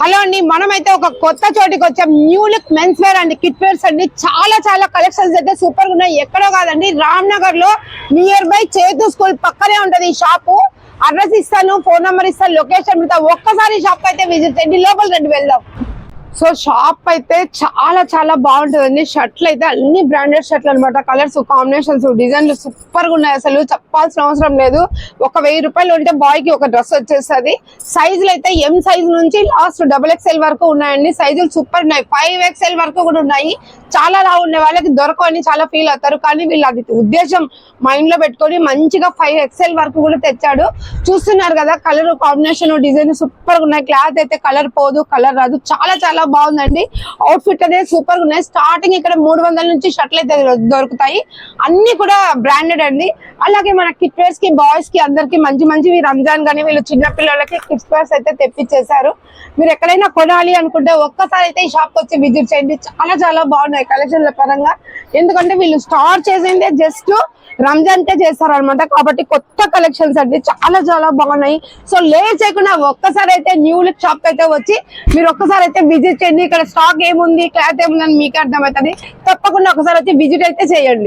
Hello అండి, మనమైతే ఒక కొత్త చోటికి వచ్చాం. New look mens wear and kid wears అండి. చాలా కలెక్షన్స్ అయితే సూపర్ గా ఉన్నాయి. ఎక్కడో కాదండి, రామ్ నగర్ లో నియర్ బై చేతు స్కూల్ పక్కనే ఉంటది ఈ షాపు. అడ్రస్ ఇస్తాను, ఫోన్ నెంబర్ ఇస్తాను, లొకేషన్ ఇస్తాను. ఒక్కసారి షాప్ అయితే విజిట్ చేయండి. లోపల రండి, వెళ్దాం. సో షాప్ అయితే చాలా బాగుంటుందండి. షర్ట్లు అయితే అన్ని బ్రాండెడ్ షర్ట్లు అనమాట. కలర్స్, కాంబినేషన్స్, డిజైన్లు సూపర్ గా ఉన్నాయి. అసలు చెప్పాల్సిన అవసరం లేదు. ఒక 1000 రూపాయలు ఉంటే బాయ్ కి ఒక డ్రెస్ వచ్చేస్తుంది. సైజులు అయితే ఎం సైజ్ నుంచి లాస్ట్ XXL వరకు ఉన్నాయండి. సైజులు సూపర్ ఉన్నాయి. 5XL వరకు కూడా ఉన్నాయి. చాలా లావు ఉండే వాళ్ళకి దొరకవని చాలా ఫీల్ అవుతారు, కానీ వీళ్ళు అది ఉద్దేశం మైండ్ లో పెట్టుకొని మంచిగా 5XL వరకు కూడా తెచ్చాడు. చూస్తున్నారు కదా, కలర్ కాంబినేషన్, డిజైన్ సూపర్ గా ఉన్నాయి. క్లాత్ అయితే కలర్ పోదు, కలర్ రాదు. చాలా బాగుందండి. అవుట్ ఫిట్ అనేది సూపర్ గా ఉన్నాయి. స్టార్టింగ్ ఇక్కడ 300 నుంచి షర్ట్లు అయితే దొరుకుతాయి. అన్ని కూడా బ్రాండెడ్ అండి. అలాగే మన కిడ్ వేర్స్ కి, బాయ్స్ కి అందరికి మంచివి రంజాన్ గానీ వీళ్ళు చిన్న పిల్లలకి కిడ్స్ వేర్స్ అయితే తెప్పించేశారు. మీరు ఎక్కడైనా కొనాలి అనుకుంటే ఒక్కసారి అయితే ఈ షాప్ వచ్చి విజిట్ చేయండి. చాలా బాగున్నాయి కలెక్షన్ల పరంగా. ఎందుకంటే వీళ్ళు స్టార్ట్ చేసిందే జస్ట్ రంజాన్ కే చేస్తారు అనమాట. కాబట్టి కొత్త కలెక్షన్స్ అండి, చాలా బాగున్నాయి. సో లేట్ చేయకుండా ఒక్కసారి అయితే న్యూ లుక్ షాప్ అయితే వచ్చి మీరు ఒక్కసారి అయితే విజిట్ చేయండి. ఇక్కడ స్టాక్ ఏముంది, క్లాత్ ఏముంది అని మీకు అర్థమవుతుంది. తప్పకుండా ఒకసారి వచ్చి విజిట్ అయితే చేయండి.